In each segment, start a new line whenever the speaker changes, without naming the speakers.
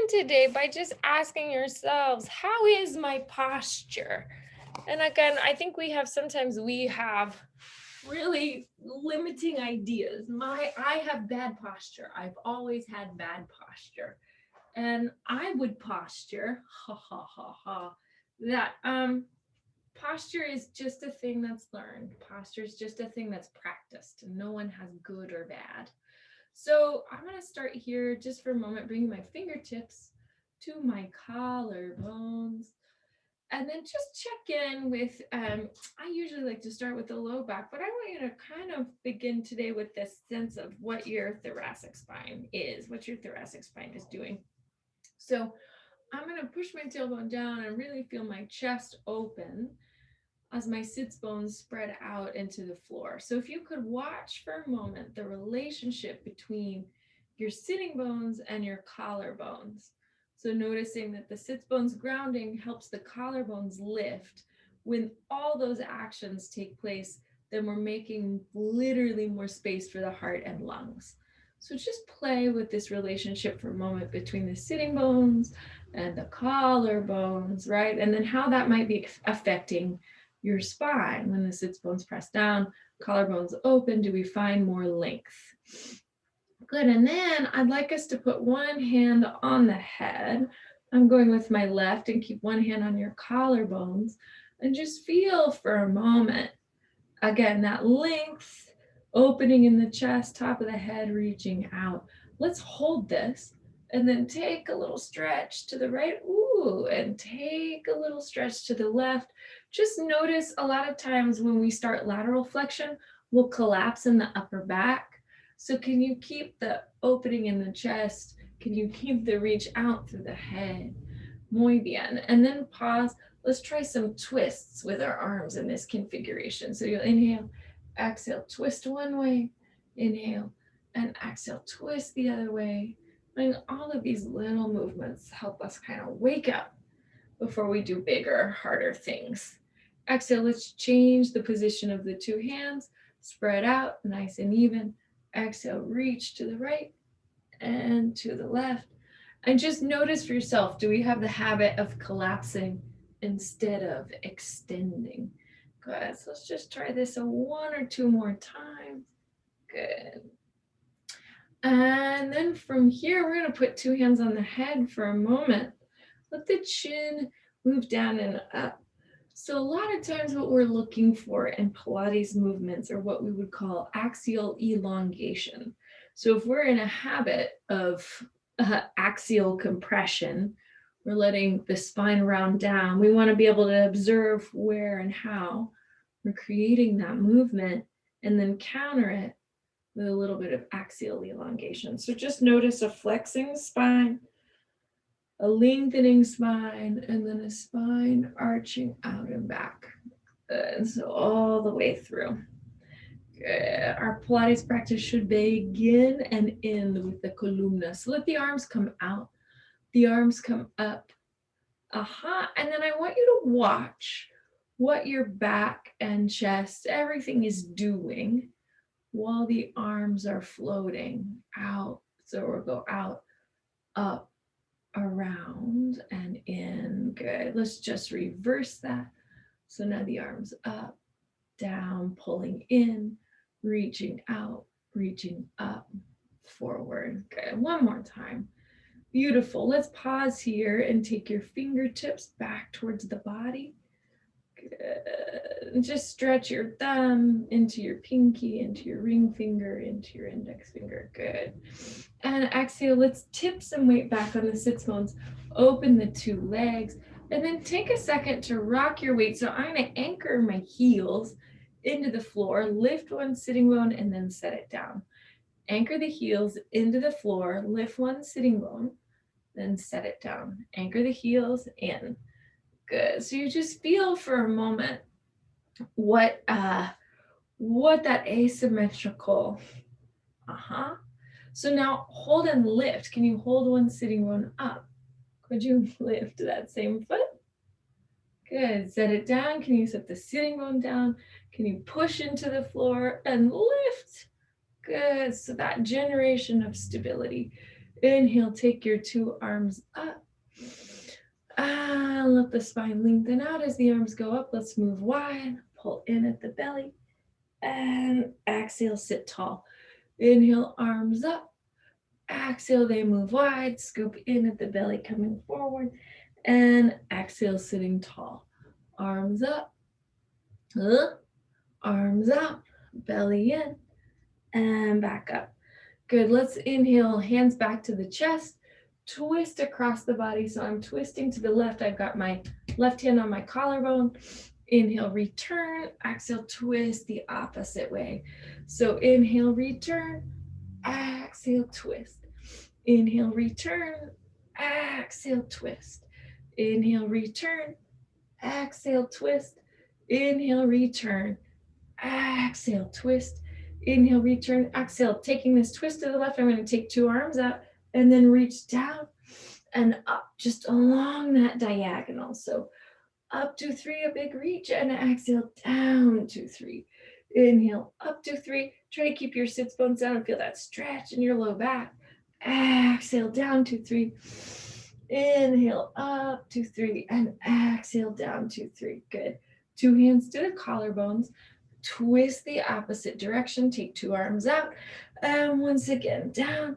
today by just asking yourselves, how is my posture? And again, I think sometimes we have really limiting ideas. I have bad posture. I've always had bad posture. And I would posture, ha ha ha ha, that posture is just a thing that's learned. Posture is just a thing that's practiced. And no one has good or bad. So I'm going to start here just for a moment, bringing my fingertips to my collarbones. And then just check in with, I usually like to start with the low back, but I want you to kind of begin today with this sense of what your thoracic spine is, what your thoracic spine is doing. So I'm going to push my tailbone down and really feel my chest open as my sits bones spread out into the floor. So if you could watch for a moment the relationship between your sitting bones and your collarbones. So noticing that the sits bones grounding helps the collarbones lift. When all those actions take place, then we're making literally more space for the heart and lungs. So just play with this relationship for a moment between the sitting bones and the collarbones, right? And then how that might be affecting your spine. When the sits bones press down, collarbones open, do we find more length? Good. And then I'd like us to put one hand on the head. I'm going with my left, and keep one hand on your collarbones and just feel for a moment. Again, that length, opening in the chest, top of the head, reaching out. Let's hold this and then take a little stretch to the right. Ooh, and take a little stretch to the left. Just notice a lot of times when we start lateral flexion, we'll collapse in the upper back. So can you keep the opening in the chest? Can you keep the reach out through the head? Muy bien. And then pause. Let's try some twists with our arms in this configuration. So you'll inhale, exhale, twist one way, inhale, and exhale, twist the other way. And all of these little movements help us kind of wake up before we do bigger, harder things. Exhale, let's change the position of the two hands, spread out, nice and even. Exhale, reach to the right and to the left. And just notice for yourself, do we have the habit of collapsing instead of extending? Good. So let's just try this one or two more times. Good. And then from here, we're going to put two hands on the head for a moment. Let the chin move down and up. So a lot of times what we're looking for in Pilates movements are what we would call axial elongation. So if we're in a habit of axial compression, we're letting the spine round down. We want to be able to observe where and how we're creating that movement and then counter it with a little bit of axial elongation. So just notice a flexing spine, a lengthening spine, and then a spine arching out and back. And so all the way through. Good. Our Pilates practice should begin and end with the columna. So let the arms come out, the arms come up. Aha. And then I want you to watch what your back and chest, everything is doing while the arms are floating out. So we'll go out, up, around, and in. Good. Let's just reverse that. So now the arms up, down, pulling in, reaching out, reaching up, forward. Good. One more time. Beautiful. Let's pause here and take your fingertips back towards the body. Good. Just stretch your thumb into your pinky, into your ring finger, into your index finger. Good. And exhale, let's tip some weight back on the sits bones. Open the two legs. And then take a second to rock your weight. So I'm going to anchor my heels into the floor, lift one sitting bone, and then set it down. Anchor the heels into the floor, lift one sitting bone, then set it down. Anchor the heels in. Good. So you just feel for a moment what that asymmetrical. So now hold and lift. Can you hold one sitting bone up? Could you lift that same foot? Good. Set it down. Can you set the sitting bone down? Can you push into the floor and lift? Good. So that generation of stability. Inhale, take your two arms up. Let the spine lengthen out as the arms go up. Let's move wide. Pull in at the belly. And exhale, sit tall. Inhale, arms up. Exhale, they move wide. Scoop in at the belly, coming forward. And exhale, sitting tall. Arms up. Arms out. Belly in. And back up. Good. Let's inhale, hands back to the chest. Twist across the body. So I'm twisting to the left. I've got my left hand on my collarbone. Inhale, return. Exhale, twist the opposite way. So inhale, return. Exhale, twist. Inhale, return. Exhale, twist. Inhale, return. Exhale, twist. Inhale, return. Exhale, twist. Inhale, return. Exhale, taking this twist to the left. I'm going to take two arms out and then reach down and up just along that diagonal. So up to three, a big reach, and exhale down to three. Inhale, up to three. Try to keep your sits bones down and feel that stretch in your low back. Exhale down to three. Inhale up to three and exhale down to three. Good. Two hands to the collarbones. Twist the opposite direction. Take two arms out. And once again, down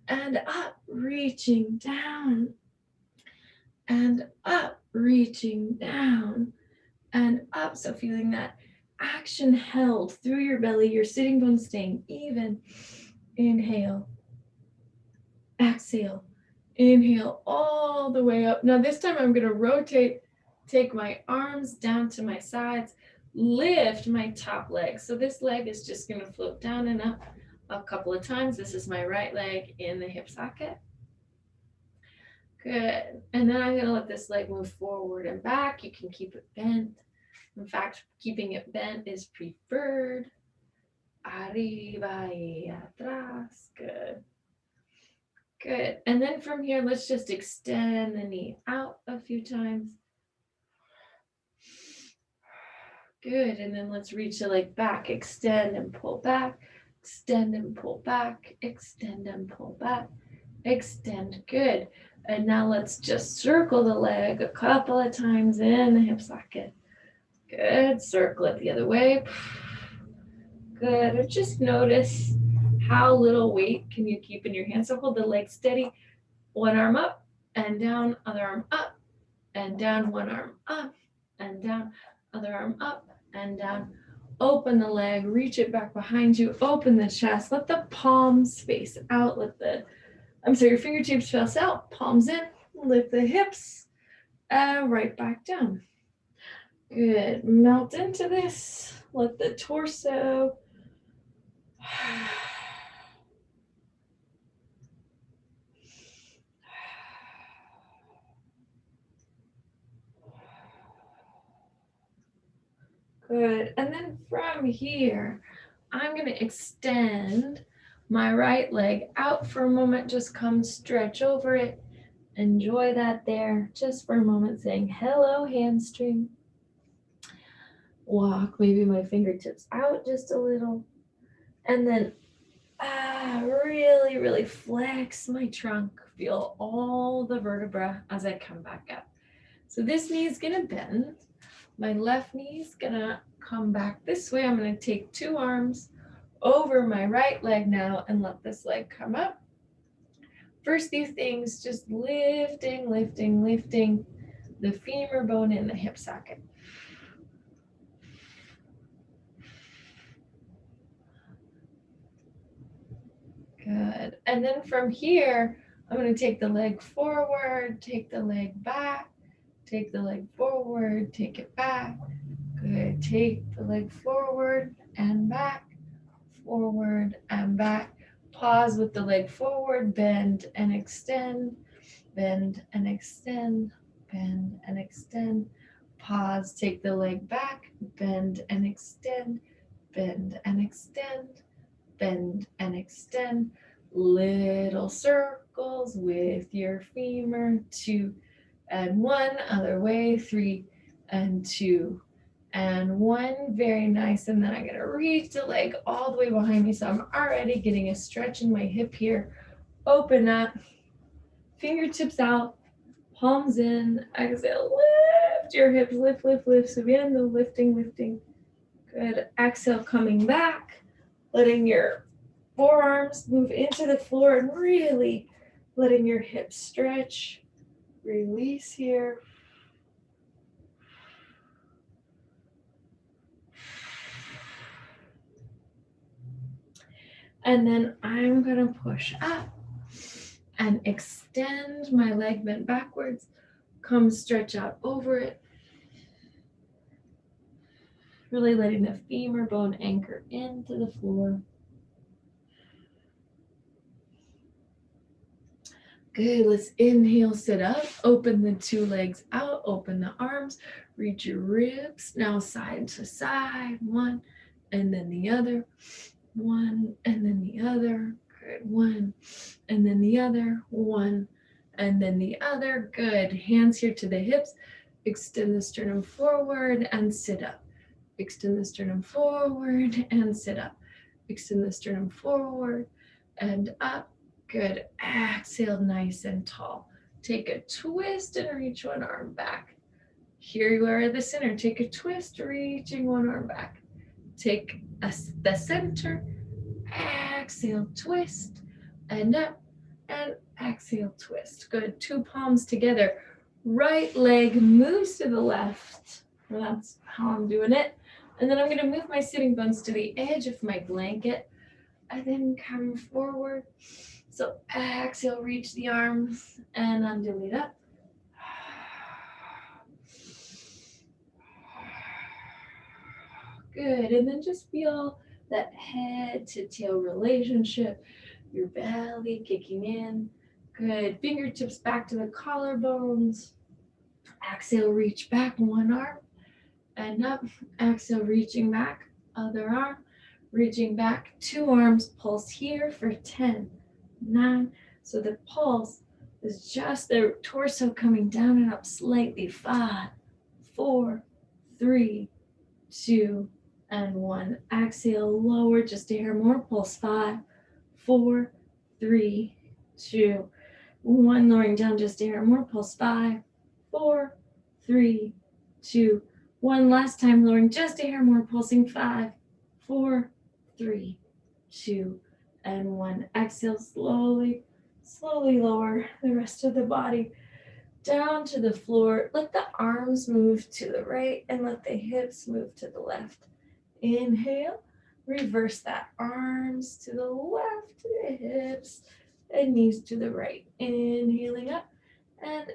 and up, reaching down and up, reaching down and up. So feeling that action held through your belly, your sitting bones staying even. Inhale, exhale, inhale all the way up. Now this time I'm going to rotate, take my arms down to my sides, lift my top leg. So this leg is just going to float down and up a couple of times. This is my right leg in the hip socket. Good. And then I'm going to let this leg move forward and back. You can keep it bent. In fact, keeping it bent is preferred. Arriba y atrás. Good. Good. And then from here, let's just extend the knee out a few times. Good. And then let's reach the leg back. Extend and pull back. Extend and pull back. Extend and pull back. Extend. Good. And now let's just circle the leg a couple of times in the hip socket. Good. Circle it the other way. Good. And just notice how little weight can you keep in your hands. So hold the leg steady. One arm up and down, other arm up and down, one arm up and down, other arm up and down. Open the leg, reach it back behind you, open the chest, let the palms face out, your fingertips face out, palms in, lift the hips, and right back down. Good. Melt into this. Let the torso. Good. And then from here, I'm going to extend my right leg out for a moment. Just come stretch over it. Enjoy that there. Just for a moment, saying hello, hamstring. Walk maybe my fingertips out just a little. And then really, really flex my trunk. Feel all the vertebra as I come back up. So this knee is going to bend. My left knee is going to come back this way. I'm going to take two arms over my right leg now and let this leg come up. First few things, just lifting, lifting, lifting the femur bone in the hip socket. Good. And then from here, I'm going to take the leg forward, take the leg back, take the leg forward, take it back. Good. Take the leg forward and back, forward and back. Pause with the leg forward, bend and extend, bend and extend, bend and extend. Pause, take the leg back, bend and extend, bend and extend, bend and extend. Little circles with your femur. 2 and 1, other way, 3 and 2 and 1. Very nice. And then I'm going to reach the leg all the way behind me. So I'm already getting a stretch in my hip here. Open up, fingertips out, palms in, exhale, lift your hips, lift, lift, lift. So bien, the lifting, lifting. Good. Exhale, coming back, letting your forearms move into the floor and really letting your hips stretch. Release here. And then I'm going to push up and extend my leg bent backwards. Come stretch out over it. Really letting the femur bone anchor into the floor. Good, let's inhale, sit up, open the two legs out, open the arms, reach your ribs, now side to side, one, and then the other, one, and then the other, good, one, and then the other, one, and then the other, good, hands here to the hips, extend the sternum forward and sit up, extend the sternum forward and sit up, extend the sternum forward and up. Good. Exhale, nice and tall. Take a twist and reach one arm back. Here you are at the center. Take a twist, reaching one arm back. Take the center. Exhale, twist, and up, and exhale, twist. Good. Two palms together. Right leg moves to the left. That's how I'm doing it. And then I'm going to move my sitting bones to the edge of my blanket and then come forward. So exhale, reach the arms and undulate up. Good, and then just feel that head to tail relationship, your belly kicking in. Good, fingertips back to the collarbones. Exhale, reach back one arm and up. Exhale, reaching back, other arm, reaching back, two arms, pulse here for 10, 9. So the pulse is just the torso coming down and up slightly. 5, 4, 3, 2, and 1. Exhale, lower just a hair more. Pulse 5, 4, 3, 2, 1. Lowering down just a hair more. Pulse 5, 4, 3, 2, 1. Last time, lowering just a hair more. Pulsing 5, 4, 3, 2, and 1. Exhale, slowly, slowly lower the rest of the body down to the floor. Let the arms move to the right and let the hips move to the left. Inhale, reverse that. Arms to the left, the hips and knees to the right. Inhaling up and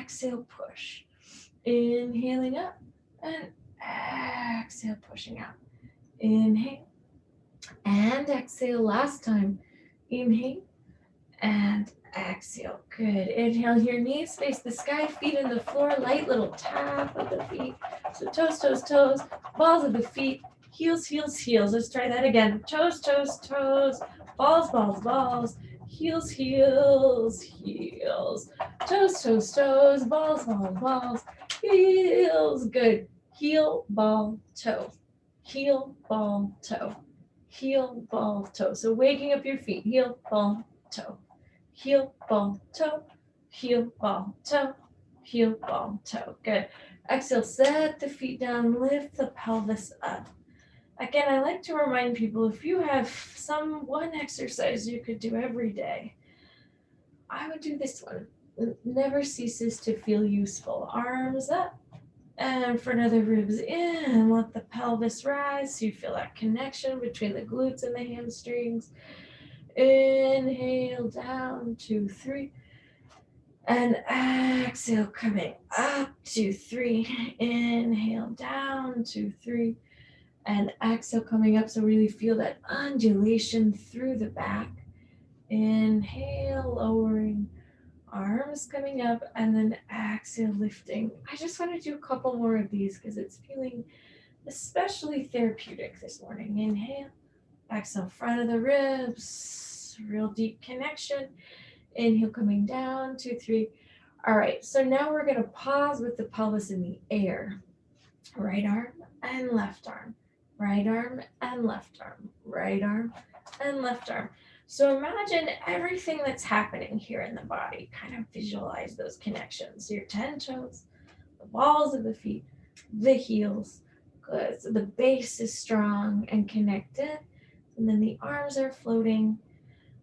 exhale, push. Inhaling up and exhale, pushing out. Inhale and exhale. Last time. Inhale and exhale. Good. Inhale here, knees face the sky, feet in the floor, light little tap of the feet. So toes, toes, toes, balls of the feet, heels, heels, heels. Let's try that again. Toes, toes, toes, balls, balls, balls, heels, heels, heels. Toes, toes, toes, balls, balls, balls, heels. Good. Heel, ball, toe. Heel, ball, toe. Heel, ball, toe. So waking up your feet. Heel, ball, toe. Heel, ball, toe. Heel, ball, toe. Heel, ball, toe. Good. Exhale, set the feet down, lift the pelvis up. Again, I like to remind people, if you have one exercise you could do every day, I would do this one. It never ceases to feel useful. Arms up and front of the ribs in. Let the pelvis rise so you feel that connection between the glutes and the hamstrings. Inhale, down, 2, 3. And exhale, coming up, 2, 3. Inhale, down, 2, 3. And exhale, coming up. So really feel that undulation through the back. Inhale, lowering, arms coming up, and then exhale, lifting. I just want to do a couple more of these because it's feeling especially therapeutic this morning. Inhale, exhale, front of the ribs, real deep connection. Inhale, coming down, 2, 3. All right, so now we're going to pause with the pelvis in the air. Right arm and left arm, right arm and left arm, right arm and left arm. So imagine everything that's happening here in the body. Kind of visualize those connections. Your 10 toes, the balls of the feet, the heels. Good. So the base is strong and connected. And then the arms are floating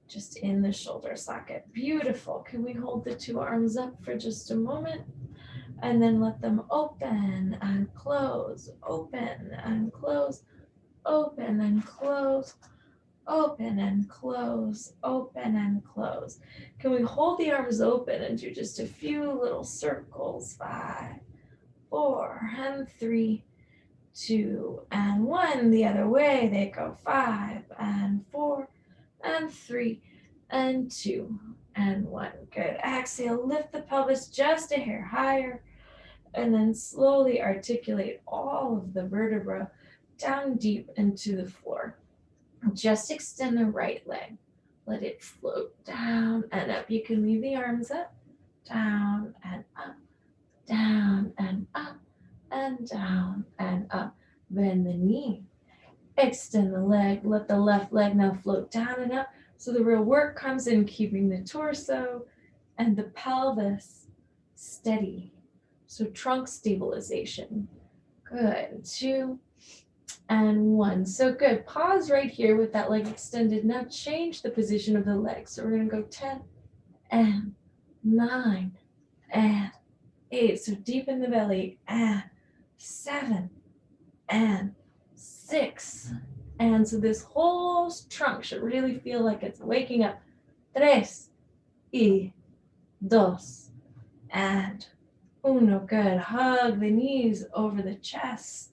just in the shoulder socket. Beautiful. Can we hold the two arms up for just a moment? And then let them open and close, open and close, open and close, open and close, open and close. Can we hold the arms open and do just a few little circles? 5, 4, and 3, 2, and 1. The other way, they go 5, and 4, and 3, and 2, and 1. Good. Exhale, lift the pelvis just a hair higher, and then slowly articulate all of the vertebra down deep into the floor. Just extend the right leg. Let it float down and up. You can leave the arms up, down and up, down and up, and down and up. Bend the knee. Extend the leg. Let the left leg now float down and up. So the real work comes in keeping the torso and the pelvis steady. So trunk stabilization. Good. 2 and 1. So good. Pause right here with that leg extended. Now change the position of the leg. So we're going to go 10 and 9 and 8. So deep in the belly. And 7 and 6. And so this whole trunk should really feel like it's waking up. 3 y 2 and 1. Good. Hug the knees over the chest.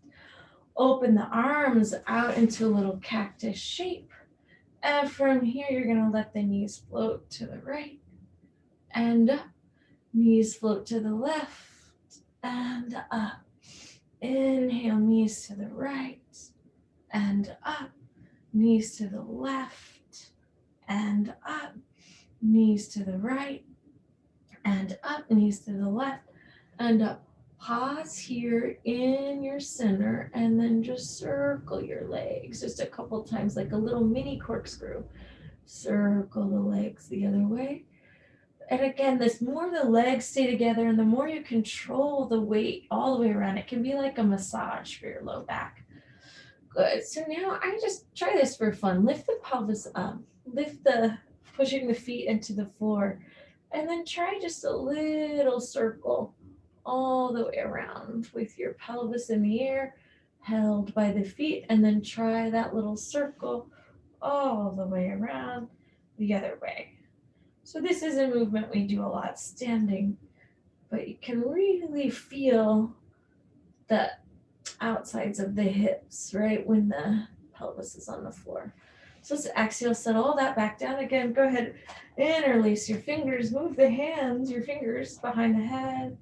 Open the arms out into a little cactus shape. And from here, you're going to let the knees float to the right and up. Knees float to the left and up. Inhale, knees to the right and up. Knees to the left and up. Knees to the right and up. Knees to the left and up. Pause here in your center and then just circle your legs just a couple times like a little mini corkscrew. Circle the legs the other way. And again, the more the legs stay together and the more you control the weight all the way around, it can be like a massage for your low back. Good. So now I just try this for fun. Lift the pelvis up. Pushing the feet into the floor. And then try just a little circle all the way around with your pelvis in the air, held by the feet, and then try that little circle all the way around the other way. So this is a movement we do a lot standing, but you can really feel the outsides of the hips, right, when the pelvis is on the floor. So let's exhale, set all that back down again. Go ahead, interlace your fingers, move the hands, your fingers behind the head.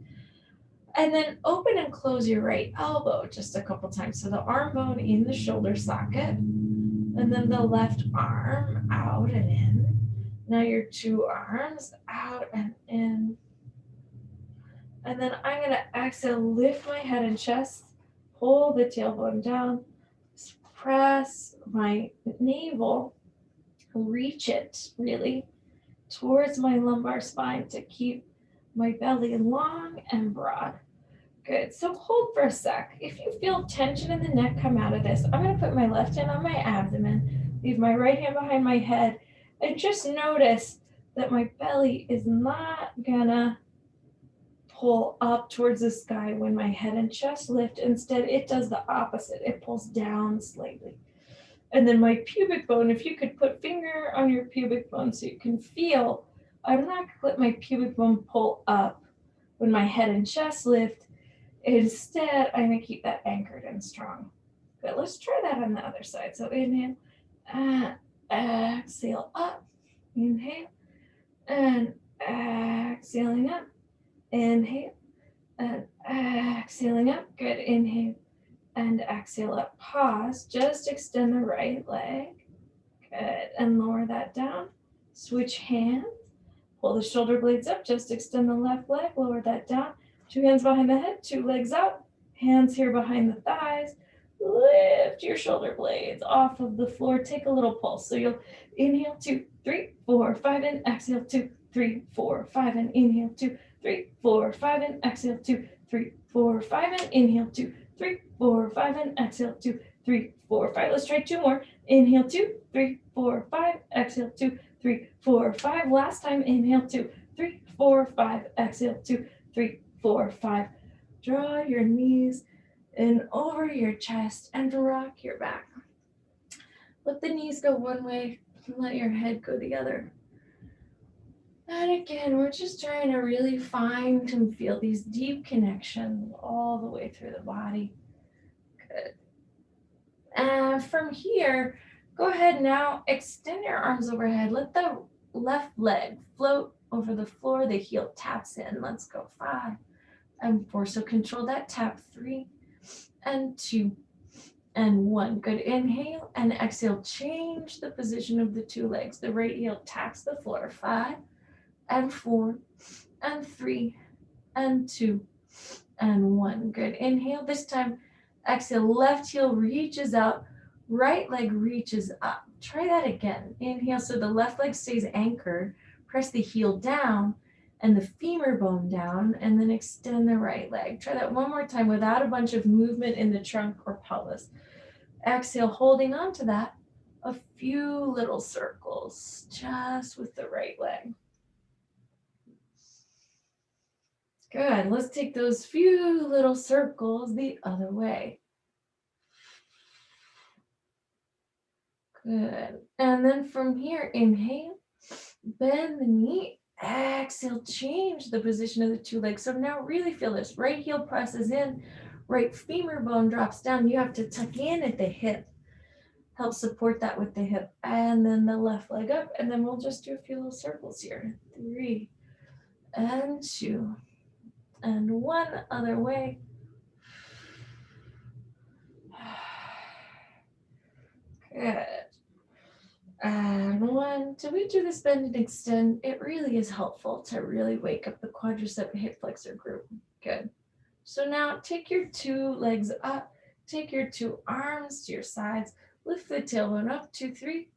And then open and close your right elbow just a couple times. So the arm bone in the shoulder socket, and then the left arm out and in. Now your two arms out and in. And then I'm going to exhale, lift my head and chest, pull the tailbone down, press my navel, reach it really towards my lumbar spine to keep my belly long and broad. Good. So hold for a sec. If you feel tension in the neck come out of this, I'm going to put my left hand on my abdomen, leave my right hand behind my head, and just notice that my belly is not going to pull up towards the sky when my head and chest lift. Instead, it does the opposite. It pulls down slightly. And then my pubic bone, if you could put finger on your pubic bone so you can feel, I'm not going to let my pubic bone pull up when my head and chest lift. Instead, I'm going to keep that anchored and strong. Good. Let's try that on the other side. So inhale, and exhale up. Inhale, and exhaling up. Inhale, and exhaling up. Good. Inhale, and exhale up. Pause. Just extend the right leg. Good. And lower that down. Switch hands. Pull the shoulder blades up. Just extend the left leg. Lower that down. 2 hands behind the head, 2 legs out, hands here behind the thighs, Lift your shoulder blades off of the floor. Take a little pulse. So you'll inhale 2, 3, 4, 5, and exhale 2, 3, 4, 5, and inhale 2, 3, 4, 5, and exhale 2, 3, 4, 5, and inhale 2, 3, 4, 5, and exhale 2, 3, 4, 5. Let's try 2 more. Inhale 2, 3, 4, 5, exhale 2, 3, 4, 5. Last time, inhale 2, 3, 4, 5, exhale 2, 3, 4, 5. Draw your knees in over your chest and rock your back. Let the knees go one way and let your head go the other. And again, we're just trying to really find and feel these deep connections all the way through the body. Good. And from here, go ahead now, extend your arms overhead. Let the left leg float over the floor. The heel taps in. Let's go 5 and 4. So control that tap. 3 and 2 and 1. Good. Inhale and exhale. Change the position of the two legs. The right heel taps the floor. 5 and 4 and 3 and 2 and 1. Good. Inhale. This time, exhale. Left heel reaches out. Right leg reaches up. Try that again. Inhale. So the left leg stays anchored. Press the heel down and the femur bone down, and then extend the right leg. Try that one more time without a bunch of movement in the trunk or pelvis. Exhale, holding on to that, a few little circles, just with the right leg. Good, let's take those few little circles the other way. Good, and then from here, inhale, bend the knee, exhale, change the position of the two legs. So now really feel this. Right heel presses in, right femur bone drops down. You have to tuck in at the hip. Help support that with the hip. And then the left leg up. And then we'll just do a few little circles here. 3 and 2 and 1 other way. Good. And 1. So we do this bend and extend. It really is helpful to really wake up the quadricep hip flexor group. Good. So now take your two legs up. Take your two arms to your sides. Lift the tailbone up, 2, 3.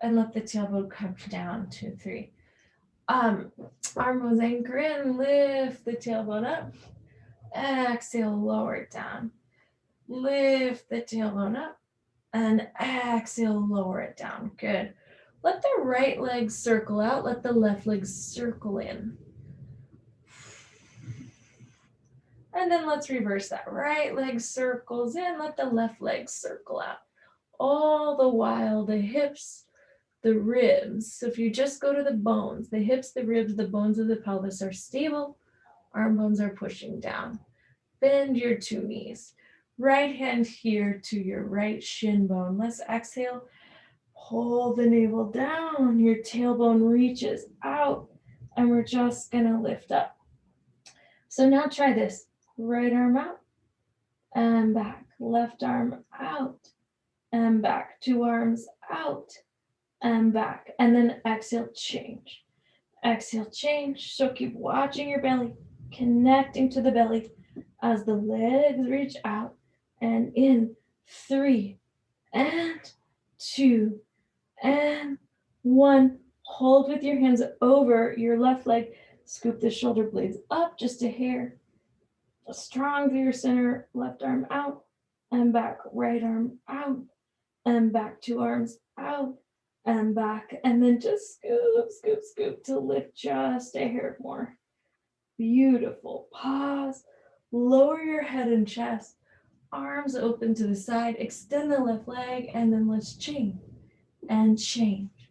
And let the tailbone come down, 2, 3. Arm bones anchor in. Lift the tailbone up. Exhale, lower it down. Lift the tailbone up. And exhale, lower it down. Good. Let the right leg circle out. Let the left leg circle in. And then let's reverse that. Right leg circles in. Let the left leg circle out. All the while, the hips, the ribs. So if you just go to the bones, the hips, the ribs, the bones of the pelvis are stable. Arm bones are pushing down. Bend your two knees. Right hand here to your right shin bone. Let's exhale. Pull the navel down. Your tailbone reaches out. And we're just going to lift up. So now try this. Right arm out and back. Left arm out and back. Two arms out and back. And then exhale, change. Exhale, change. So keep watching your belly, connecting to the belly as the legs reach out and in. 3 and 2 and 1. Hold with your hands over your left leg. Scoop the shoulder blades up just a hair. Strong through your center. Left arm out and back. Right arm out and back. Two arms out and back. And then just scoop, scoop, scoop to lift just a hair more. Beautiful. Pause. Lower your head and chest. Arms open to the side. Extend the left leg. And then let's change and change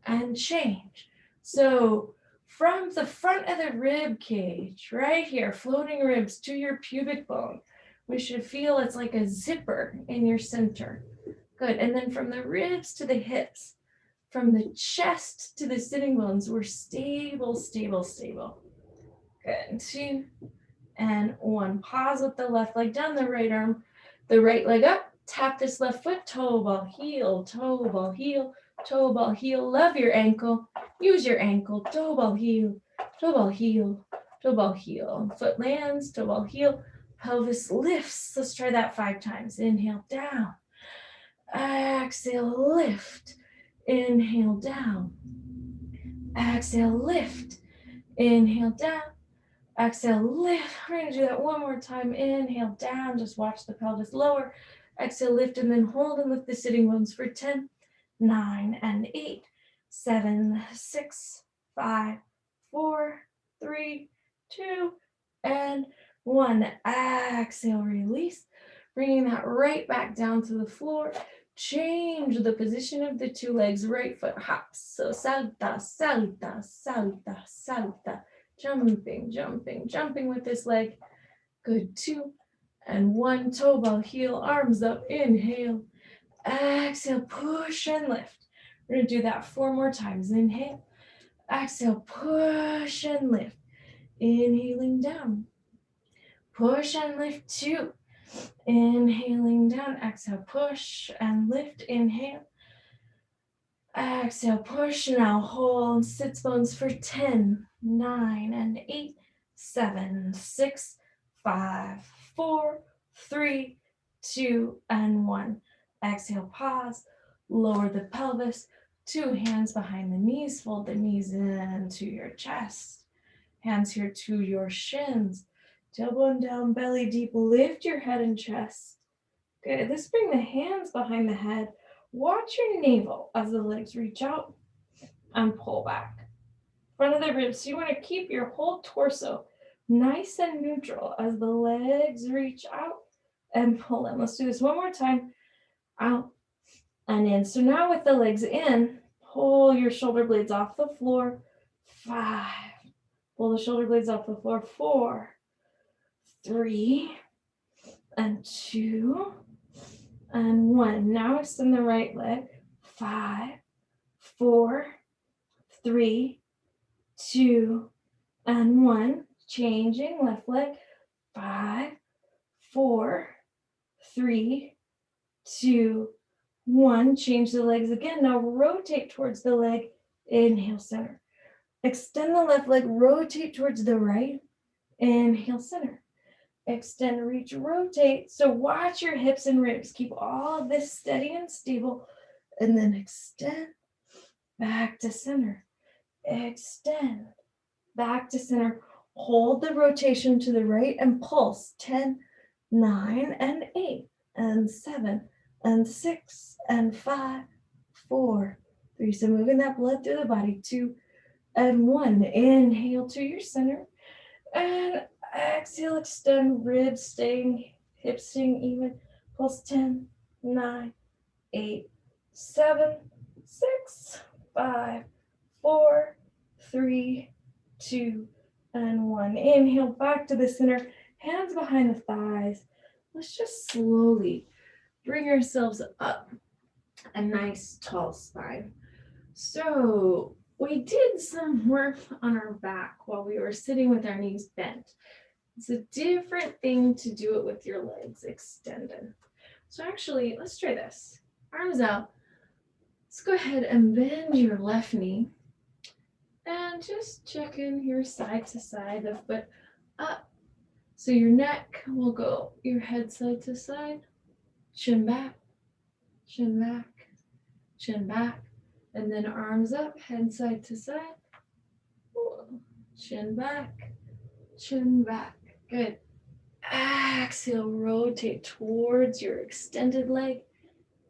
and change. So from the front of the rib cage, right here, floating ribs to your pubic bone, we should feel it's like a zipper in your center. Good. And then from the ribs to the hips, from the chest to the sitting bones, we're stable, stable, stable. Good. 2 and 1. Pause with the left leg down, the right arm, the right leg up. Tap this left foot, toe ball, heel, toe ball, heel, toe ball, heel. Love your ankle. Use your ankle. Toe ball, heel, toe ball, heel, toe ball, heel. Foot lands, toe ball, heel. pelvis lifts. Let's try that 5 times. Inhale, down. Exhale, lift. Inhale, down. Exhale, lift. Inhale, down. Exhale, lift. We're going to do that one more time. Inhale, down. Just watch the pelvis lower. Exhale, lift, and then hold and lift the sitting bones for 10, 9, and 8, 7, 6, 5, 4, 3, 2, and 1. Exhale, release. Bringing that right back down to the floor. Change the position of the two legs. Right foot hops. So salta, salta, salta, salta. Jumping, jumping, jumping with this leg. Good. 2 and 1. Toe ball, heel, arms up. Inhale. Exhale, push and lift. We're going to do that 4 more times. Inhale. Exhale, push and lift. Inhaling down. Push and lift. 2. Inhaling down. Exhale, push and lift. Inhale. Exhale, push. Now hold sits bones for 10, 9, and 8, 7, 6, 5, 4, 3, 2, and 1. Exhale, pause. Lower the pelvis. 2 hands behind the knees. Fold the knees into your chest. Hands here to your shins. Tailbone down, belly deep. Lift your head and chest. Good. Let's bring the hands behind the head. Watch your navel as the legs reach out and pull back. Front of the ribs. So you want to keep your whole torso nice and neutral as the legs reach out and pull in. Let's do this one more time. Out and in. So now with the legs in, pull your shoulder blades off the floor. 5. Pull the shoulder blades off the floor. 4, 3, and 2, and 1. Now extend the right leg. 5, 4, 3, 2, and 1. Changing left leg. 5, 4, 3, 2, 1. Change the legs again. Now rotate towards the leg. Inhale, center. Extend the left leg. Rotate towards the right. Inhale, center. Extend, reach, rotate. So watch your hips and ribs. Keep all of this steady and stable. And then extend back to center. Extend back to center. Hold the rotation to the right and pulse. 10, 9, and 8, and 7, and 6, and 5, 4, 3. So moving that blood through the body. 2, and 1. Inhale to your center. And exhale, extend ribs, staying, hips staying even. Pulse. 10, 9, 8, 7, 6, 5, 4, 3, 2, and 1. Inhale back to the center. Hands behind the thighs. Let's just slowly bring ourselves up a nice tall spine. So we did some work on our back while we were sitting with our knees bent. It's a different thing to do it with your legs extended. So actually, let's try this. Arms out. Let's go ahead and bend your left knee. And just check in here side to side, the foot up. So your neck will go, your head side to side, chin back, chin back, chin back. And then arms up, head side to side, chin back, chin back. Good. Exhale, rotate towards your extended leg.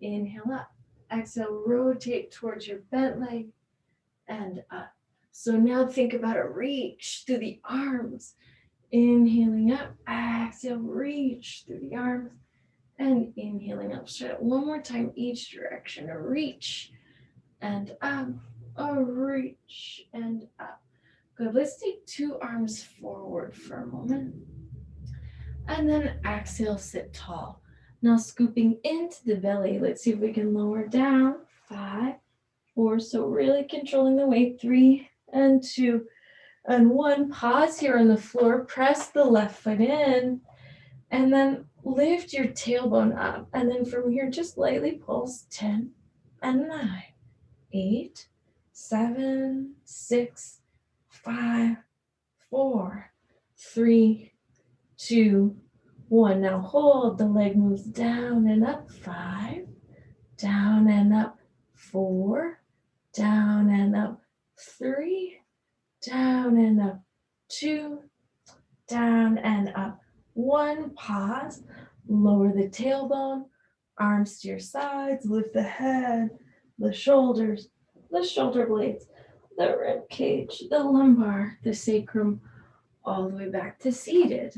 Inhale up. Exhale, rotate towards your bent leg and up. So now think about a reach through the arms. Inhaling up. Exhale, reach through the arms. And inhaling up. Try it one more time each direction. A reach and up. A reach and up. Good. Let's take 2 arms forward for a moment. And then exhale, sit tall. Now scooping into the belly. Let's see if we can lower down. 5, 4. So really controlling the weight. 3 and 2 and 1. Pause here on the floor. Press the left foot in. And then lift your tailbone up. And then from here, just lightly pulse. 10 and 9, 8, 7, 6, 5, 4, 3, 2, 1. Now hold, the leg moves down and up. 5, down and up. 4, down and up. 3, down and up. 2, down and up. 1, pause, lower the tailbone, arms to your sides, lift the head, the shoulders, the shoulder blades, the rib cage, the lumbar, the sacrum, all the way back to seated.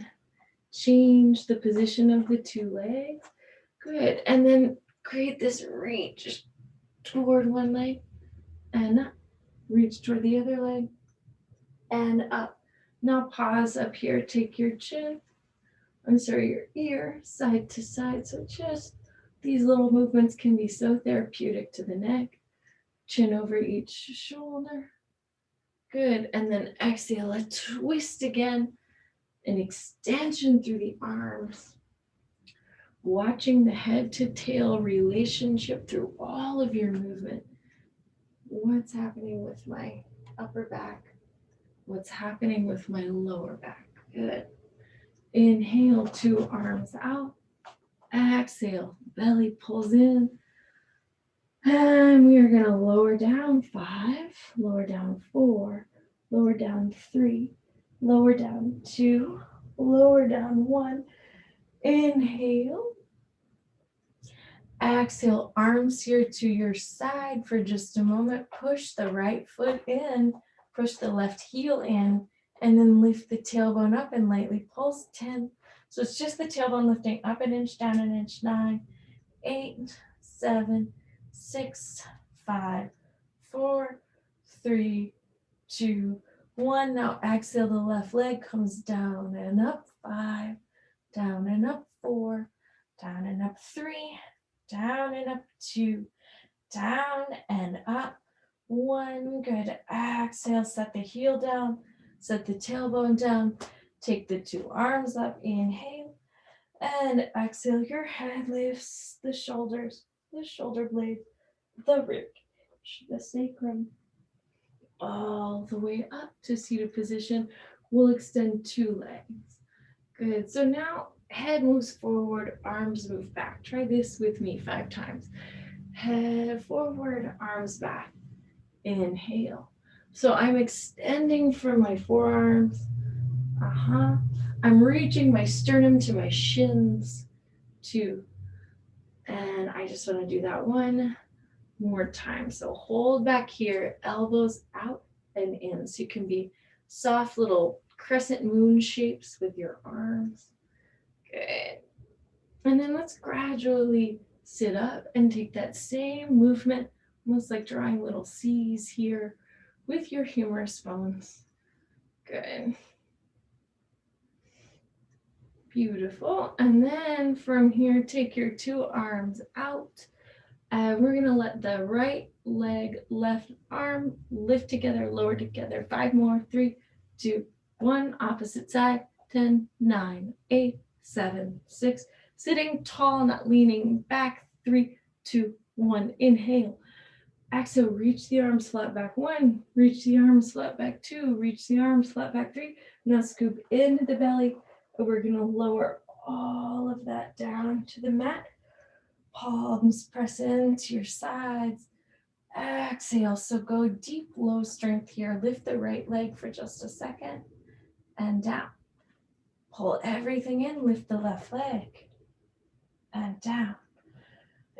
Change the position of the two legs. Good. And then create this reach toward one leg and up. Reach toward the other leg and up. Now pause up here. Take your your ear side to side. So just these little movements can be so therapeutic to the neck. Chin over each shoulder. Good. And then exhale, a twist again. An extension through the arms. Watching the head to tail relationship through all of your movement. What's happening with my upper back? What's happening with my lower back? Good. Inhale, 2 arms out. Exhale, belly pulls in. And we are going to lower down 5, lower down 4, lower down 3, lower down 2, lower down 1. Inhale. Exhale, arms here to your side for just a moment. Push the right foot in, push the left heel in, and then lift the tailbone up and lightly pulse. 10. So it's just the tailbone lifting up an inch, down an inch. 9, 8, 7, 6, 5, 4, 3, 2, 1. Now exhale, the left leg comes down and up. 5, down and up. 4, down and up. 3, down and up. 2, down and up. 1. Good. Exhale, set the heel down, set the tailbone down. Take the 2 arms up. Inhale and exhale. Your head lifts, the shoulders, the shoulder blades, the rib cage, the sacrum, all the way up to seated position. We'll extend 2 legs. Good. So now head moves forward, arms move back. Try this with me 5 times. Head forward, arms back. Inhale. So I'm extending from my forearms. I'm reaching my sternum to my shins. 2. And I just want to do that 1 more time. So hold back here, elbows out and in. So you can be soft little crescent moon shapes with your arms. Good. And then let's gradually sit up and take that same movement, almost like drawing little C's here with your humerus bones. Good. Beautiful. And then from here, take your 2 arms out. We're going to let the right leg, left arm lift together, lower together. 5 more. 3, 2, 1. Opposite side. 10, 9, 8, 7, 6. Sitting tall, not leaning back. 3, 2, 1. Inhale. Exhale, reach the arms flat back. 1, reach the arms flat back. 2, reach the arms flat back. 3. Now scoop into the belly. We're going to lower all of that down to the mat. Palms press into your sides. Exhale. So go deep, low strength here. Lift the right leg for just a second and down. Pull everything in. Lift the left leg and down.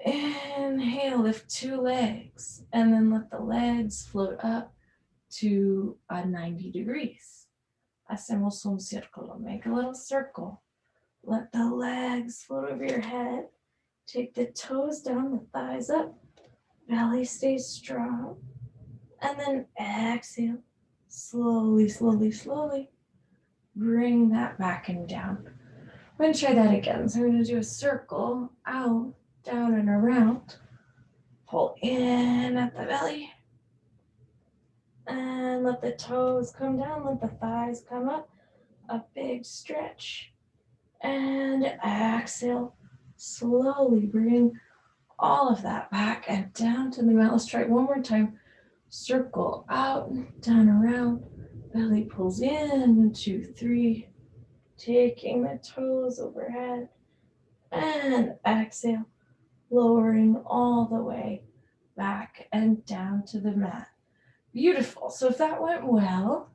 Inhale, lift 2 legs and then let the legs float up to 90 degrees. Hacemos un círculo. Make a little circle. Let the legs float over your head. Take the toes down, the thighs up. Belly stays strong. And then exhale. Slowly, slowly, slowly. Bring that back and down. I'm going to try that again. So I'm going to do a circle, out, down, and around. Pull in at the belly. And let the toes come down. Let the thighs come up. A big stretch. And exhale. Slowly bring all of that back and down to the mat. Let's try it one more time. Circle out, down, around. Belly pulls in. 2, 3. taking the toes overhead. And exhale, lowering all the way back and down to the mat. Beautiful. So if that went well,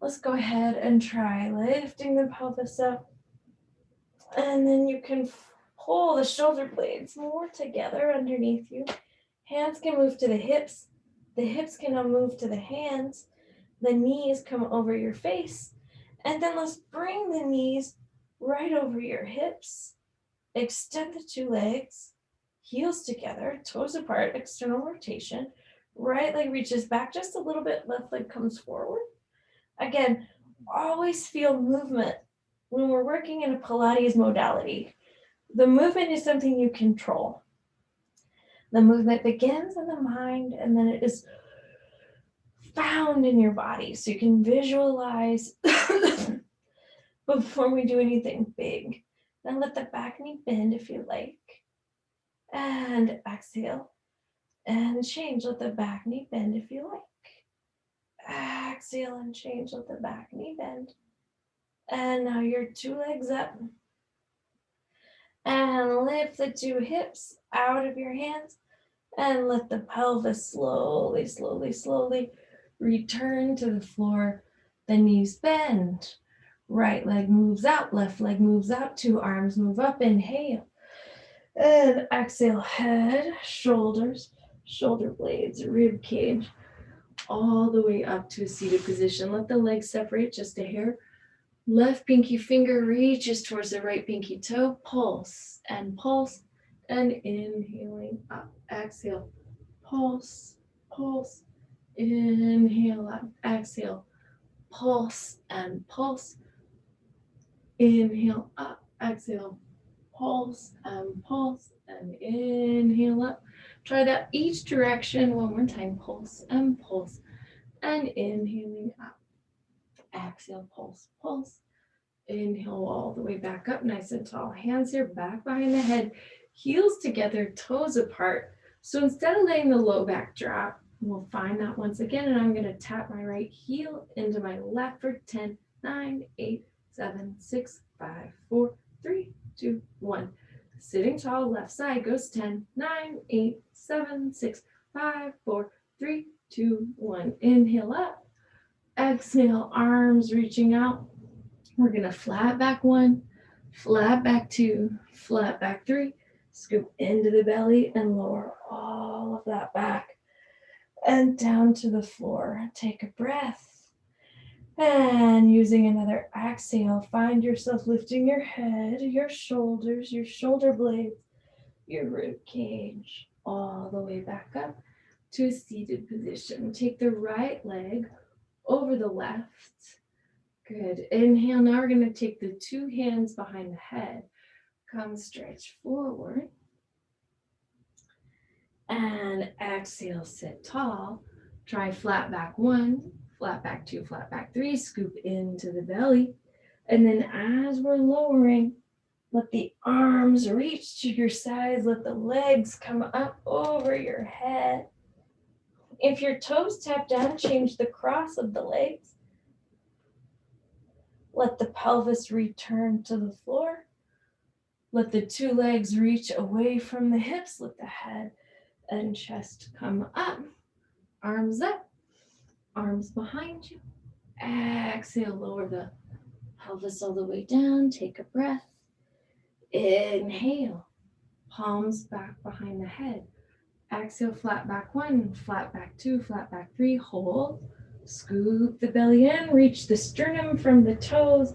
let's go ahead and try lifting the pelvis up. And then you can pull the shoulder blades more together underneath you. Hands can move to the hips. The hips can now move to the hands. The knees come over your face. And then let's bring the knees right over your hips. Extend the two legs, heels together, toes apart, external rotation. Right leg reaches back just a little bit, left leg comes forward. Again, always feel movement when we're working in a Pilates modality. The movement is something you control. The movement begins in the mind and then it is found in your body. So you can visualize before we do anything big. Then let the back knee bend if you like. And exhale. And change. Let the back knee bend if you like. Exhale and change. Let the back knee bend. And now your two legs up. And lift the two hips out of your hands. And let the pelvis slowly, slowly, slowly return to the floor. The knees bend. Right leg moves out. Left leg moves out. Two arms move up. Inhale. And exhale. Head, shoulders, shoulder blades, rib cage, all the way up to a seated position. Let the legs separate just a hair. Left pinky finger reaches towards the right pinky toe. Pulse, and inhaling up. Exhale. Pulse, pulse. Inhale up. Exhale. Pulse and pulse. Inhale up. Exhale. Pulse and inhale up. Try that each direction one more time. Pulse and inhaling up. Exhale, pulse. Inhale all the way back up, nice and tall. Hands here, back behind the head, heels together, toes apart. So instead of letting the low back drop, we'll find that once again, and I'm going to tap my right heel into my left for 10, 9, 8, 7, 6, 5, 4, 3, 2, 1. Sitting tall, left side goes 10, 9, 8, 7, 6, 5, 4, 3, 2, 1. Inhale up. Exhale, arms reaching out. We're going to flat back 1, flat back 2, flat back 3. Scoop into the belly and lower all of that back and down to the floor. Take a breath. And using another exhale, find yourself lifting your head, your shoulders, your shoulder blades, your rib cage, all the way back up to a seated position. Take the right leg over the left. Good. Inhale. Now we're going to take the two hands behind the head. Come stretch forward. And exhale, sit tall. Try flat back 1, flat back 2, flat back 3. Scoop into the belly. And then as we're lowering, let the arms reach to your sides. Let the legs come up over your head. If your toes tap down, change the cross of the legs. Let the pelvis return to the floor. Let the two legs reach away from the hips. Let the head and chest come up. Arms up, arms behind you. Exhale, lower the pelvis all the way down. Take a breath. Inhale, palms back behind the head. Exhale, flat back 1, flat back 2, flat back 3. Hold. Scoop the belly in, reach the sternum from the toes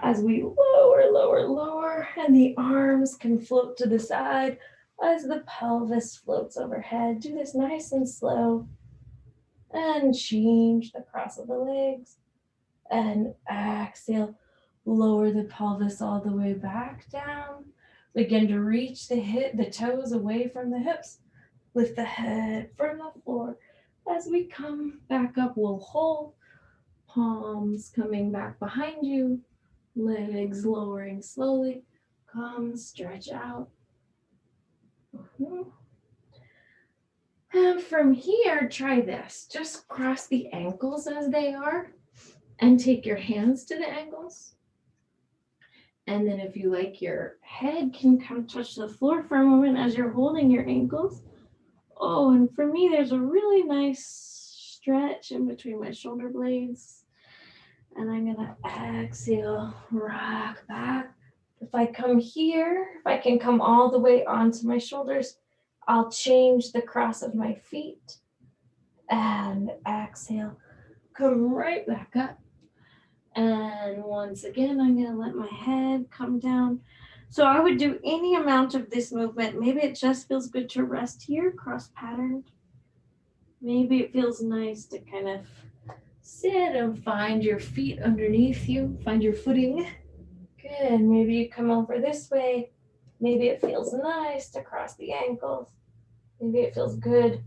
as we lower, and the arms can float to the side as the pelvis floats overhead. Do this nice and slow. And change the cross of the legs. And exhale, lower the pelvis all the way back down. Begin to reach the toes away from the hips. Lift the head from the floor. As we come back up, we'll hold. Palms coming back behind you. Legs lowering slowly. Come, stretch out. And from here, try this. Just cross the ankles as they are and take your hands to the ankles And then if you like, your head can come touch the floor for a moment as you're holding your ankles. Oh, and for me, there's a really nice stretch in between my shoulder blades. And I'm gonna exhale, rock back. If I come here, if I can come all the way onto my shoulders, I'll change the cross of my feet. And exhale, come right back up. And once again, I'm gonna let my head come down. So I would do any amount of this movement. Maybe it just feels good to rest here, cross patterned. Maybe it feels nice to kind of sit and find your feet underneath you, find your footing. Good. Maybe you come over this way. Maybe it feels nice to cross the ankles. Maybe it feels good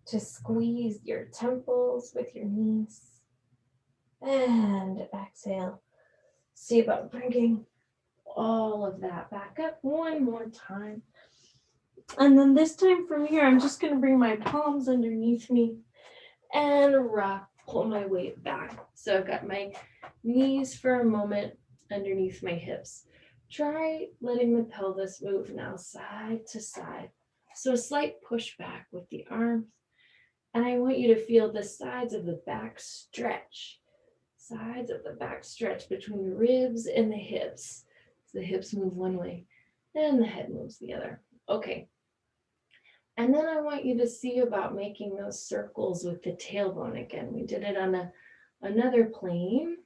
to squeeze your temples with your knees. And exhale. See about bringing all of that back up one more time. And then this time from here, I'm just going to bring my palms underneath me and rock, pull my weight back. So I've got my knees for a moment underneath my hips. Try letting the pelvis move now side to side. So a slight push back with the arms. And I want you to feel the sides of the back stretch. Sides of the back stretch between the ribs and the hips. So the hips move one way and the head moves the other. Okay. And then I want you to see about making those circles with the tailbone again. We did it on another plane.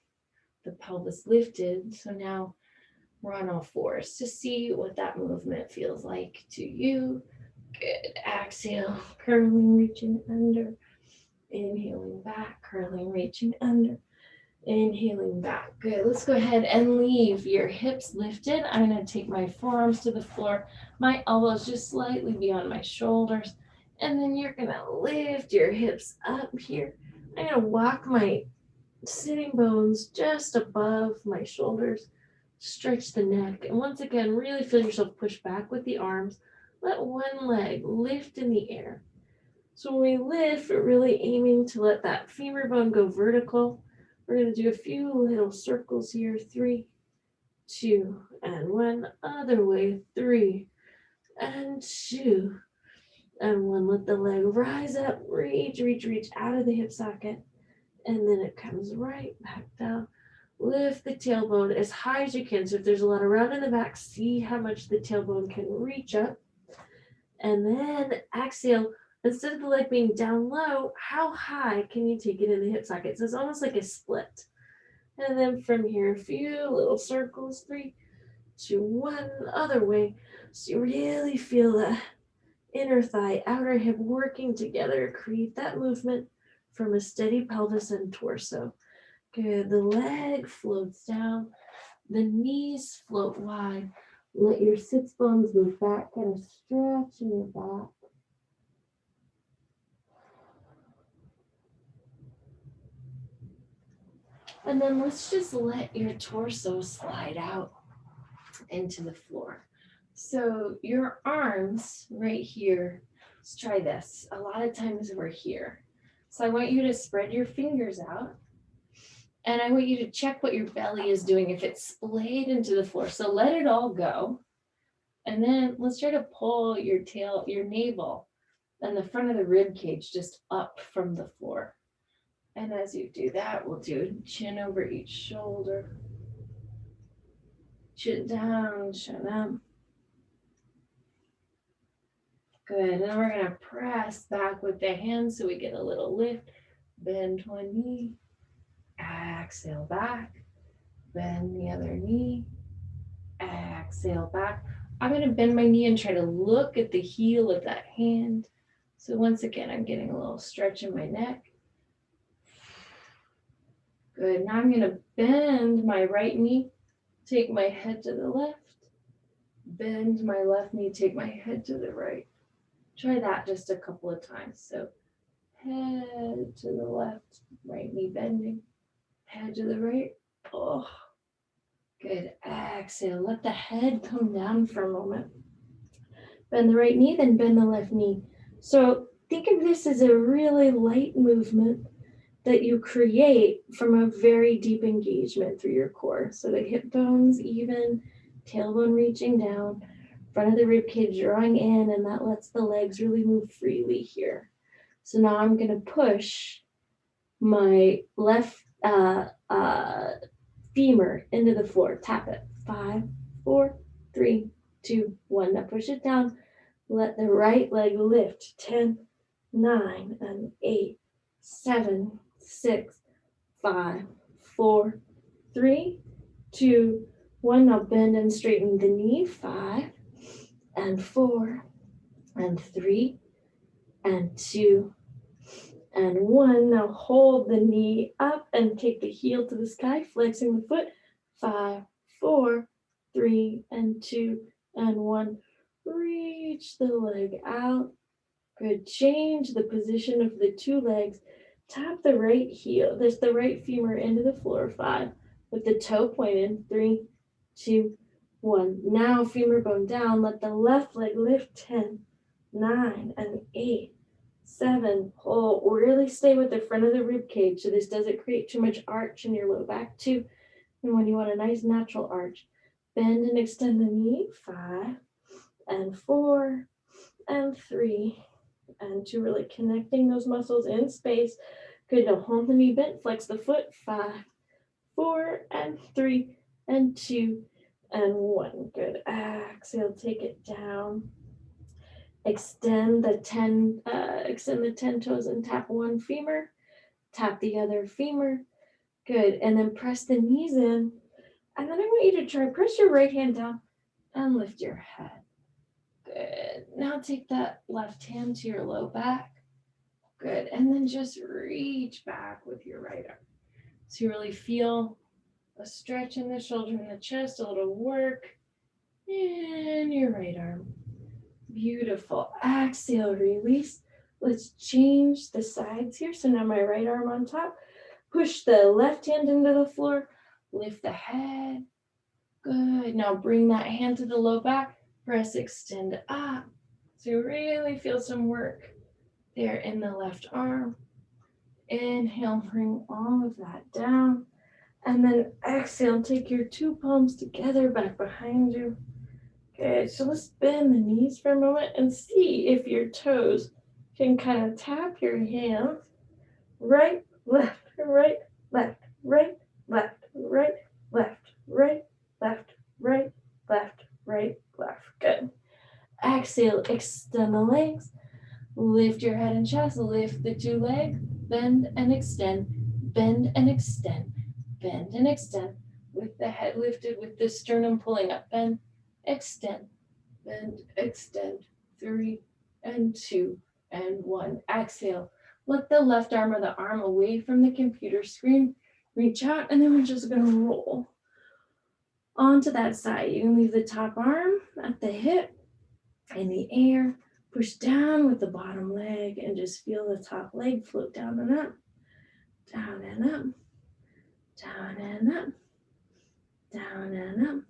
The pelvis lifted. So now we're on all fours to see what that movement feels like to you. Good. Exhale, curling, reaching under. Inhaling back, curling, reaching under. Inhaling back. Good. Let's go ahead and leave your hips lifted. I'm going to take my forearms to the floor, my elbows just slightly beyond my shoulders. And then you're going to lift your hips up here. I'm going to walk my sitting bones just above my shoulders. Stretch the neck. And once again, really feel yourself push back with the arms. Let one leg lift in the air. So when we lift, we're really aiming to let that femur bone go vertical. We're going to do a few little circles here. 3, 2, and 1. Other way. 3, and 2, and 1. Let the leg rise up. Reach, reach, reach out of the hip socket. And then it comes right back down. Lift the tailbone as high as you can. So if there's a lot of round in the back, see how much the tailbone can reach up. And then exhale. Instead of the leg being down low, how high can you take it in the hip socket? So it's almost like a split. And then from here, a few little circles. 3, 2, 1. Other way. So you really feel the inner thigh, outer hip working together. Create that movement from a steady pelvis and torso. Good. The leg floats down. The knees float wide. Let your sits bones move back, kind of stretch in your back. And then let's just let your torso slide out into the floor. So your arms right here, let's try this. A lot of times we're here. So I want you to spread your fingers out. And I want you to check what your belly is doing if it's splayed into the floor. So let it all go. And then let's try to pull your tail, your navel, and the front of the rib cage just up from the floor. And as you do that, we'll do chin over each shoulder. Chin down, chin up. Good. And we're going to press back with the hands so we get a little lift. Bend one knee. Exhale back. Bend the other knee. Exhale back. I'm going to bend my knee and try to look at the heel of that hand. So once again, I'm getting a little stretch in my neck. Good. Now I'm going to bend my right knee, take my head to the left, bend my left knee, take my head to the right. Try that just a couple of times. So head to the left, right knee bending, head to the right. Oh, good. Exhale. Let the head come down for a moment. Bend the right knee, then bend the left knee. So think of this as a really light movement.
that you create from a very deep engagement through your core. So the hip bones even, tailbone reaching down, front of the rib cage drawing in, and that lets the legs really move freely here. So now I'm going to push my left femur into the floor. Tap it. 5, 4, 3, 2, 1. Now push it down. Let the right leg lift. 10, 9, and 8, 7, 6, 5, 4, 3, 2, 1. Now bend and straighten the knee. 5 and 4 and 3 and 2 and 1. Now hold the knee up and take the heel to the sky, flexing the foot. 5, 4, 3, and 2, and 1. Reach the leg out. Good. Change the position of the two legs. Tap the right heel, there's the right femur into the floor. 5, with the toe pointed. 3, 2, 1. Now femur bone down. Let the left leg lift. 10, 9, and 8, 7. Hold. Really stay with the front of the rib cage so this doesn't create too much arch in your low back. 2, and when you want a nice natural arch, bend and extend the knee. 5 and 4 and 3 and 2. Really connecting those muscles in space. Good. Now hold the knee bent, flex the foot. 5, 4, and 3, and 2, and 1. Good. Exhale, take it down. Extend the 10 toes and tap one femur. Tap the other femur. Good. And then press the knees in. And then I want you to try, press your right hand down and lift your head. Good. Now take that left hand to your low back. Good. And then just reach back with your right arm. So you really feel a stretch in the shoulder and the chest, a little work in your right arm. Beautiful. Exhale, release. Let's change the sides here. So now my right arm on top. Push the left hand into the floor. Lift the head. Good. Now bring that hand to the low back. Press, extend up. So you really feel some work there in the left arm. Inhale, bring all of that down. And then exhale, take your two palms together back behind you. Good. So let's bend the knees for a moment and see if your toes can kind of tap your hands. Right, left, right, left, right, left, right, left, right, left, right, left, right, left. Good. Exhale, extend the legs. Lift your head and chest. Lift the two legs. Bend and extend. Bend and extend. Bend and extend. With the head lifted, with the sternum pulling up. Bend, extend, bend, extend. 3 and 2 and 1. Exhale. Let the left arm or the arm away from the computer screen. Reach out, and then we're just going to roll onto that side. You can leave the top arm at the hip in the air. Push down with the bottom leg and just feel the top leg float down and up, down and up, down and up, down and up,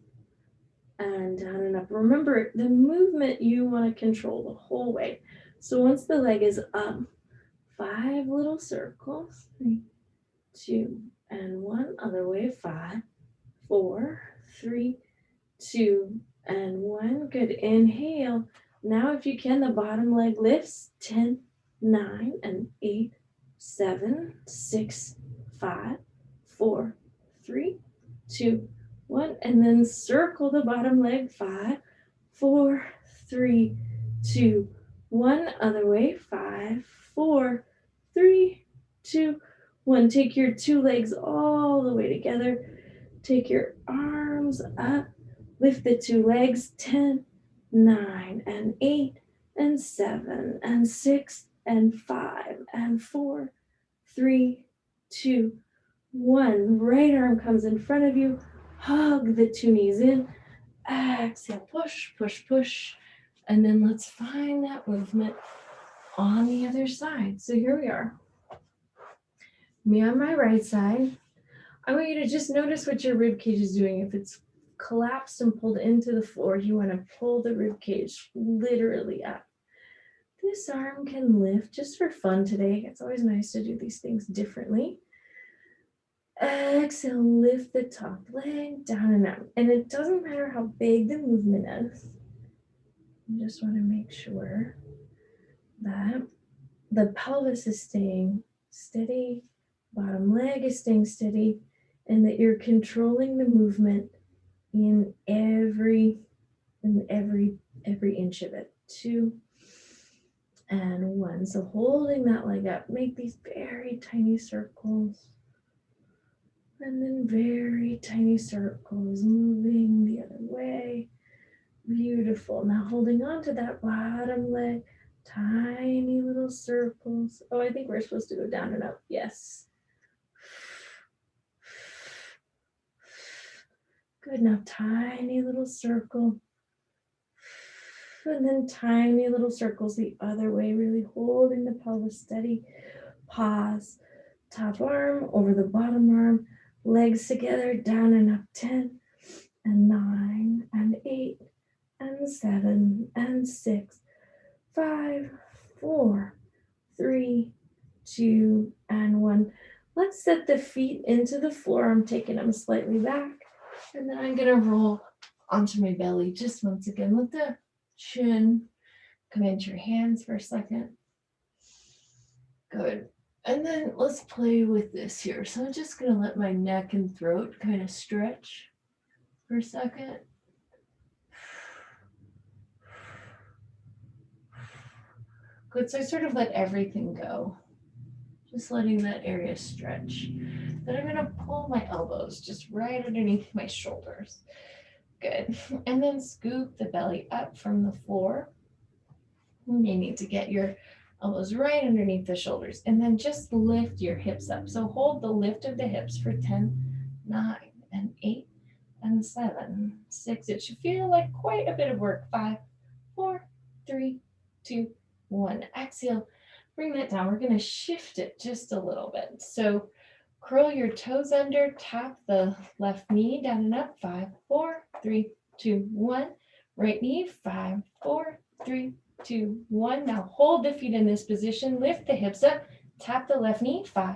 and down and up. Remember, the movement you want to control the whole way. So once the leg is up, 5 little circles. 3, 2, and 1. Other way. 5, 4, 3, 2, and 1. Good. Inhale. Now, if you can, the bottom leg lifts. 10, 9, and 8, 7, 6, 5, 4, 3, 2, 1. And then circle the bottom leg. 5, 4, 3, 2, 1. Other way. 5, 4, 3, 2, 1. Take your two legs all the way together. Take your arms up. Lift the two legs. 10, 9, and 8, and 7, and 6, and 5, and 4, 3, 2, 1. Right arm comes in front of you. Hug the two knees in. Exhale, push, push, push. And then let's find that movement on the other side. So here we are. Me on my right side. I want you to just notice what your rib cage is doing. If it's collapsed and pulled into the floor, you want to pull the rib cage literally up. This arm can lift just for fun today. It's always nice to do these things differently. Exhale, lift the top leg down and out. And it doesn't matter how big the movement is. You just want to make sure that the pelvis is staying steady, bottom leg is staying steady, and that you're controlling the movement in every inch of it. 2 and 1. So holding that leg up, make these very tiny circles. And then very tiny circles moving the other way. Beautiful. Now holding on to that bottom leg, tiny little circles. Oh, I think we're supposed to go down and up. Yes. Good. Now tiny little circle. And then tiny little circles the other way, really holding the pelvis steady. Pause. Top arm over the bottom arm. Legs together, down and up. 10 and 9 and 8 and 7 and 6, 5, 4, 3, 2, and 1. Let's set the feet into the floor. I'm taking them slightly back. And then I'm going to roll onto my belly. Just once again, let the chin come into your hands for a second. Good. And then let's play with this here. So I'm just going to let my neck and throat kind of stretch for a second. Good. So I sort of let everything go. Just letting that area stretch. Then I'm going to pull my elbows just right underneath my shoulders. Good. And then scoop the belly up from the floor. You need to get your elbows right underneath the shoulders. And then just lift your hips up. So hold the lift of the hips for 10, 9, and 8, and 7, 6. It should feel like quite a bit of work. 5, 4, 3, 2, 1. Exhale. Bring that down. We're going to shift it just a little bit. So curl your toes under, tap the left knee down and up. 5, 4, 3, 2, 1. Right knee. 5, 4, 3, 2, 1. Now hold the feet in this position. Lift the hips up. Tap the left knee. 5,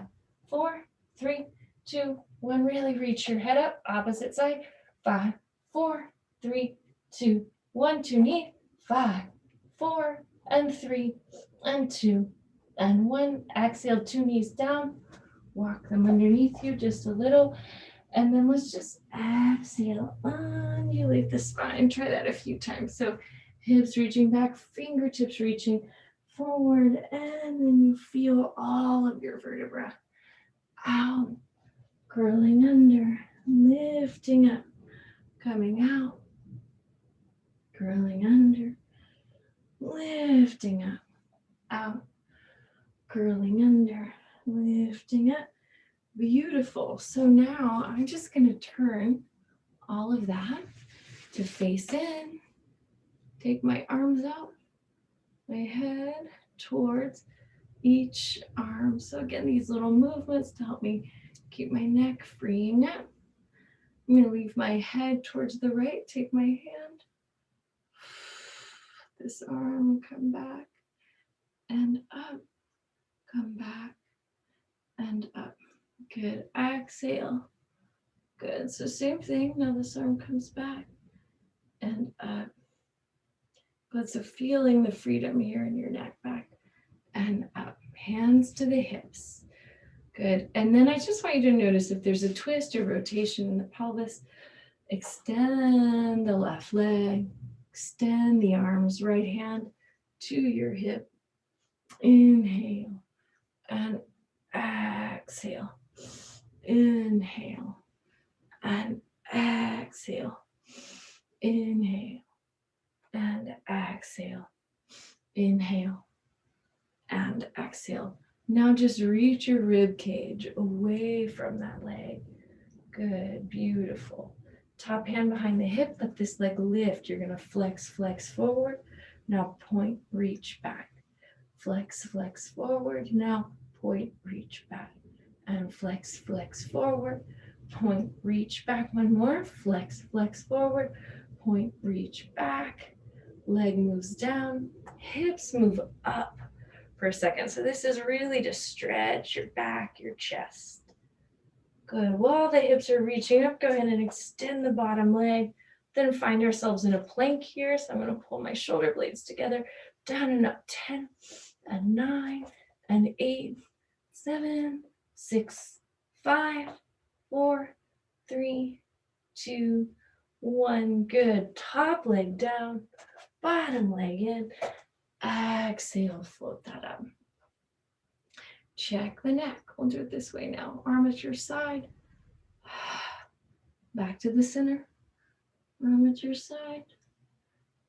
4, 3, 2, 1. Really reach your head up. Opposite side. 5, 4, 3, 2, 1. To knee. 5, 4, and 3, and 2, and 1. Exhale, 2 knees down. Walk them underneath you just a little. And then let's just exhale, undulate the spine. Try that a few times. So hips reaching back, fingertips reaching forward, and then you feel all of your vertebrae out, curling under, lifting up, coming out, curling under, lifting up, out, curling under, lifting up. Beautiful. So now I'm just going to turn all of that to face in. Take my arms out, my head towards each arm. So again, these little movements to help me keep my neck freeing up. I'm going to leave my head towards the right. Take my hand. This arm, come back and up. Come back and up. Good. Exhale. Good. So same thing. Now this arm comes back and up. Good. So feeling the freedom here in your neck, back and up. Hands to the hips. Good. And then I just want you to notice if there's a twist or rotation in the pelvis, extend the left leg, extend the arms, right hand to your hip. Inhale and exhale. Inhale and exhale. Inhale and exhale. Inhale and exhale. Now just reach your rib cage away from that leg. Good, beautiful. Top hand behind the hip, let this leg lift. You're gonna flex, flex forward. Now point, reach back. Flex, flex forward. Now point, reach back. And flex, flex forward. Point, reach back. One more. Flex, flex forward. Point, reach back. Leg moves down.
Hips move up for a second. So this is really to stretch your back, your chest. Good. While the hips are reaching up, go ahead and extend the bottom leg. Then find ourselves in a plank here. So I'm going to pull my shoulder blades together, down and up. 10 and 9 and 8, 7, 6, 5, 4, 3, 2, 1. Good. Top leg down, bottom leg in. Exhale, float that up. Check the neck. We'll do it this way now. Arm at your side. Back to the center. Arm at your side.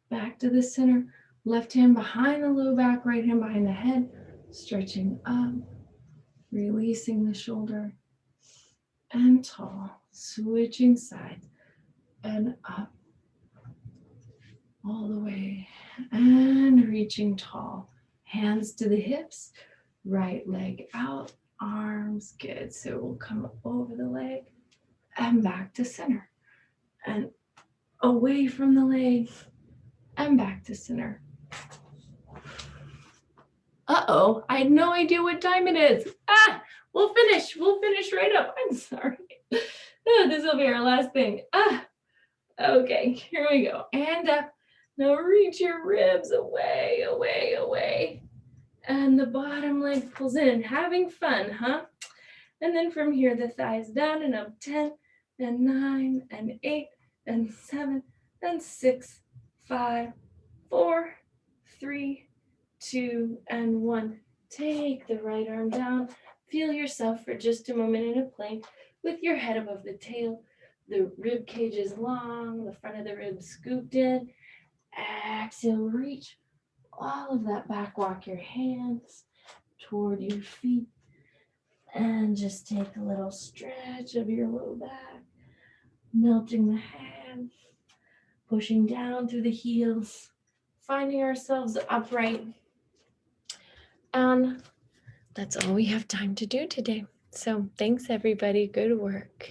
Back to the center. Left hand behind the low back, right hand behind the head. Stretching up. Releasing the shoulder. And tall. Switching sides. And up. All the way. And reaching tall. Hands to the hips. Right leg out. Arms. Good. So we'll come over the leg. And back to center. And away from the leg. And back to center. Uh-oh, I had no idea what time it is. We'll finish right up. I'm sorry. This will be our last thing. Okay, here we go. And up. Now reach your ribs away, away, away. And the bottom leg pulls in. Having fun, huh? And then from here, the thighs down and up. 10 and 9 and 8 and 7 and 6, 5, 4, 3, 2, and 1. Take the right arm down. Feel yourself for just a moment in a plank with your head above the tail. The rib cage is long, the front of the ribs scooped in. Exhale, reach all of that back. Walk your hands toward your feet. And just take a little stretch of your low back. Melting the hands. Pushing down through the heels. Finding ourselves upright. And that's all we have time to do today. So thanks, everybody. Good work.